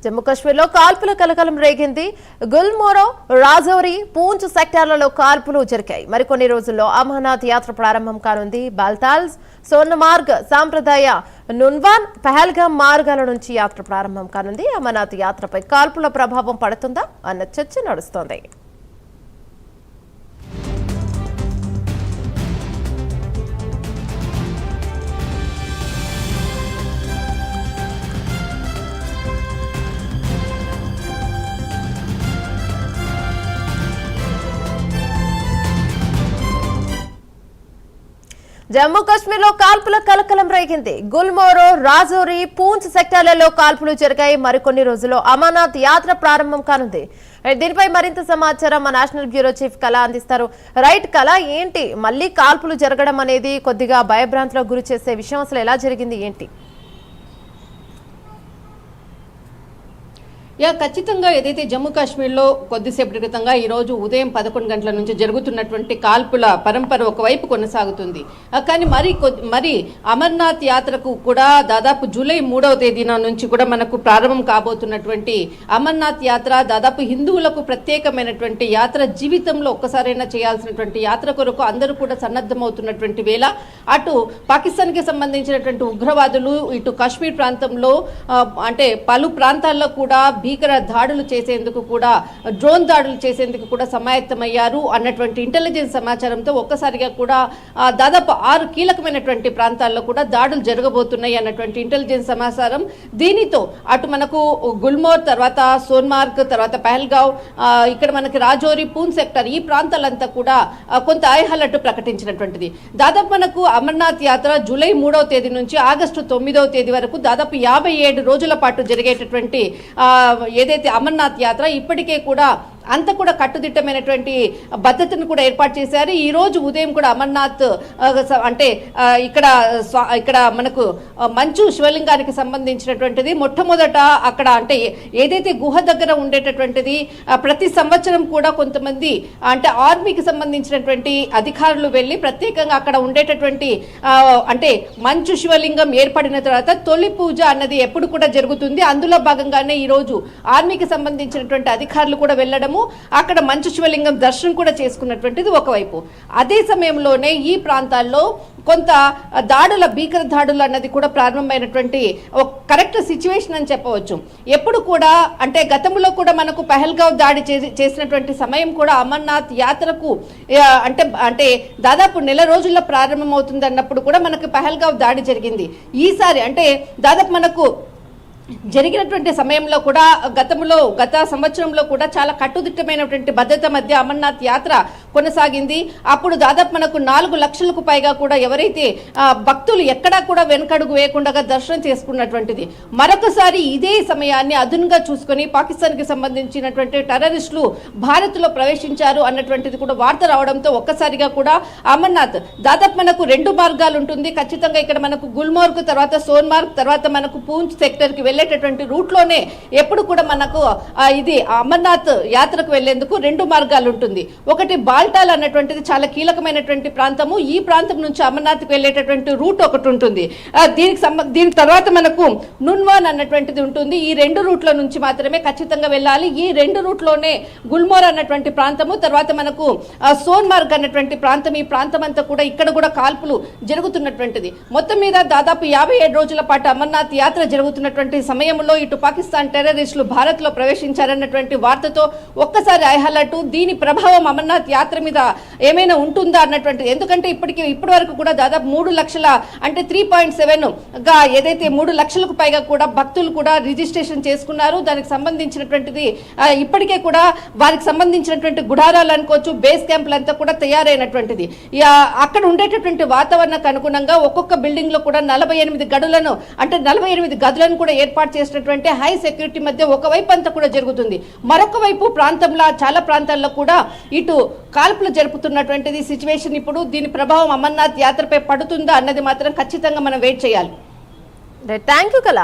జమ్మూ కాశ్మీర్లో కాల్పుల కలకలం రేగింది. గుల్మోరో, రాజౌరి, పూంచ్ సెక్టార్లలో కాల్పులు జరిగాయి. మరికొన్ని రోజుల్లో అమర్నాథ్ యాత్ర ప్రారంభం కానుంది. బాల్తాల్, సోన్మార్గ్, సాంప్రదాయ నున్వాన్, పహల్గామ్ మార్గాల నుంచి యాత్ర ప్రారంభం కానుంది. అమర్నాథ్ యాత్రపై కాల్పుల ప్రభావం పడుతుందా అన్న చర్చ నడుస్తోంది. జమ్మూ కాశ్మీర్లో కాల్పుల కలకలం రేగింది. గుల్మోరో, రాజౌరి, పూంచ్ సెక్టార్లలో కాల్పులు జరిగాయి. మరికొన్ని రోజుల్లో అమర్నాథ్ యాత్ర ప్రారంభం కానుంది. దీనిపై మరింత సమాచారం మా నేషనల్ బ్యూరో చీఫ్ కళ అందిస్తారు. రైట్ కళ, ఏంటి మళ్ళీ కాల్పులు జరగడం అనేది కొద్దిగా భయభ్రాంతిలో గురి చేసే విషయం, అసలు ఎలా జరిగింది ఏంటి? ఖచ్చితంగా ఏదైతే జమ్మూ కాశ్మీర్లో కొద్దిసేపటి క్రితంగా ఈరోజు ఉదయం 11 గంటల నుంచి జరుగుతున్నటువంటి కాల్పుల పరంపర ఒకవైపు కొనసాగుతుంది. కానీ మరి అమర్నాథ్ యాత్రకు కూడా దాదాపు జూలై 3వ తేదీన నుంచి కూడా మనకు ప్రారంభం కాబోతున్నటువంటి అమర్నాథ్ యాత్ర దాదాపు హిందువులకు ప్రత్యేకమైనటువంటి యాత్ర, జీవితంలో ఒక్కసారైనా చేయాల్సినటువంటి యాత్ర కొరకు అందరూ కూడా సన్నద్ధమవుతున్నటువంటి వేళ అటు పాకిస్తాన్కి సంబంధించినటువంటి ఉగ్రవాదులు ఇటు కాశ్మీర్ ప్రాంతంలో అంటే పలు ప్రాంతాల్లో కూడా భీకర దాడులు చేసేందుకు కూడా, డ్రోన్ దాడులు చేసేందుకు కూడా సమాయత్తమయ్యారు అన్నటువంటి ఇంటెలిజెన్స్ సమాచారంతో ఒక్కసారిగా కూడా దాదాపు 6 కీలకమైనటువంటి ప్రాంతాల్లో కూడా దాడులు జరగబోతున్నాయి అన్నటువంటి ఇంటెలిజెన్స్ సమాచారం. దీనితో అటు మనకు గుల్మోర్, తర్వాత సోన్మార్గ్, తర్వాత పహల్గావ్, ఇక్కడ మనకి రాజౌరి, పూంచ్ సెక్టర్, ఈ ప్రాంతాలంతా కూడా కొంత హైఅలర్ట్ ప్రకటించినటువంటిది. దాదాపు మనకు అమర్నాథ్ యాత్ర జూలై 3వ తేదీ నుంచి ఆగస్టు 9వ తేదీ వరకు దాదాపు 57 రోజుల పాటు జరిగేటటువంటి ఏదైతే అమర్నాథ్ యాత్ర ఇప్పటికే కూడా అంత కూడా కట్టుదిట్టమైనటువంటి భద్రతను కూడా ఏర్పాటు చేశారు. ఈ రోజు ఉదయం కూడా అమర్నాథ్ అంటే ఇక్కడ మనకు మంచు శివలింగానికి సంబంధించినటువంటిది మొట్టమొదట అక్కడ అంటే ఏదైతే గుహ దగ్గర ఉండేటటువంటిది ప్రతి సంవత్సరం కూడా కొంతమంది అంటే ఆర్మీకి సంబంధించినటువంటి అధికారులు వెళ్ళి ప్రత్యేకంగా అక్కడ ఉండేటటువంటి అంటే మంచు శివలింగం ఏర్పడిన తర్వాత తొలి పూజ అన్నది ఎప్పుడు కూడా జరుగుతుంది. అందులో భాగంగానే ఈరోజు ఆర్మీకి సంబంధించినటువంటి అధికారులు కూడా వెళ్ళడం, అక్కడ మంచు శివలింగం దర్శనం కూడా చేసుకున్నటువంటిది ఒకవైపు. అదే సమయంలోనే ఈ ప్రాంతాల్లో కొంత దాడుల, భీకర దాడులు అన్నది కూడా ప్రారంభమైనటువంటి ఒక కరెక్ట్ సిచ్యువేషన్ అని చెప్పవచ్చు. ఎప్పుడు కూడా అంటే గతంలో కూడా మనకు పహల్గావ్ దాడి చేసినటువంటి సమయం కూడా అమర్నాథ్ యాత్రకు అంటే దాదాపు నెల రోజుల్లో ప్రారంభమవుతుంది అన్నప్పుడు కూడా మనకు పహల్గావ్ దాడి జరిగింది. ఈసారి అంటే దాదాపు మనకు జరిగినటువంటి సమయంలో కూడా గత సంవత్సరంలో కూడా చాలా కట్టుదిట్టమైనటువంటి భద్రత మధ్య అమర్నాథ్ యాత్ర కొనసాగింది. అప్పుడు దాదాపు మనకు 4 లక్షలకు పైగా కూడా ఎవరైతే భక్తులు ఎక్కడా కూడా వెనకడుగు వేయకుండా దర్శనం చేసుకున్నటువంటిది. మరొకసారి ఇదే సమయాన్ని అదునుగా చూసుకొని పాకిస్తాన్కి సంబంధించినటువంటి టెర్రరిస్టులు భారత్లో ప్రవేశించారు అన్నటువంటిది కూడా వార్త రావడంతో ఒక్కసారిగా కూడా అమర్నాథ్ దాదాపు మనకు 2 మార్గాలు ఉంటుంది. ఖచ్చితంగా ఇక్కడ మనకు గుల్మోర్గ్, తర్వాత సోన్మార్గ్, తర్వాత మనకు పూంచ్ సెక్టర్కి వెళ్ళేటటువంటి రూట్లోనే ఎప్పుడు కూడా మనకు ఇది అమర్నాథ్ యాత్రకు వెళ్లేందుకు 2 మార్గాలు ఉంటుంది. ఒకటి బాల్టాల్ అన్నటువంటిది చాలా ప్రాంతము. ఈ ప్రాంతం నుంచి అమర్నాథ్కి వెళ్ళేటటువంటి రూట్ ఒకటి ఉంటుంది. దీని తర్వాత మనకు నున్వాన్ అన్నటువంటిది ఉంటుంది. ఈ 2 రూట్ల నుంచి మాత్రమే ఖచ్చితంగా వెళ్ళాలి. ఈ 2 రూట్లోనే గుల్మోర్ అన్నటువంటి ప్రాంతము, తర్వాత మనకు సోన్మార్గ్ అన్నటువంటి ప్రాంతం, ఈ ప్రాంతం అంతా కూడా ఇక్కడ కూడా కాల్పులు జరుగుతున్నటువంటిది. మొత్తం మీద దాదాపు 57 రోజుల పాటు అమర్నాథ్ యాత్ర జరుగుతున్నటువంటి సమయంలో ఇటు పాకిస్తాన్ టెర్రరిస్టులు భారత్లో ప్రవేశించారన్నటువంటి వార్తతో ఒక్కసారి హైఅలర్ట్. దీని ప్రభావం అమర్నాథ్ యాత్ర మీద ఏమైనా ఉంటుందా అన్నటువంటి, ఎందుకంటే ఇప్పటి వరకు కూడా దాదాపు 3 లక్షల అంటే 3.7 గా ఏదైతే 3 లక్షలకు పైగా కూడా భక్తులు కూడా రిజిస్ట్రేషన్ చేసుకున్నారు. దానికి సంబంధించినటువంటిది ఇప్పటికే కూడా వారికి సంబంధించినటువంటి గుడారాలు అనుకోవచ్చు, బేస్ క్యాంపులు అంతా కూడా తయారైనటువంటిది. అక్కడ ఉండేటటువంటి వాతావరణానికి అనుగుణంగా ఒక్కొక్క బిల్డింగ్ లో కూడా 48 గదులను అంటే 48 గదులను కూడా ఏర్పాటు చేసినటువంటి హై సెక్యూరిటీ మధ్య ఒకవైపు అంతా కూడా జరుగుతుంది. మరొక వైపు ప్రాంతంలో చాలా ప్రాంతాల్లో కూడా ఇటు కాల్పులు జరుపుతున్నటువంటిది సిచ్యువేషన్. ఇప్పుడు దీని ప్రభావం అమర్నాథ్ యాత్రపై పడుతుందా అన్నది మాత్రం ఖచ్చితంగా మనం వెయిట్ చేయాలి. థ్యాంక్ యూ కళ.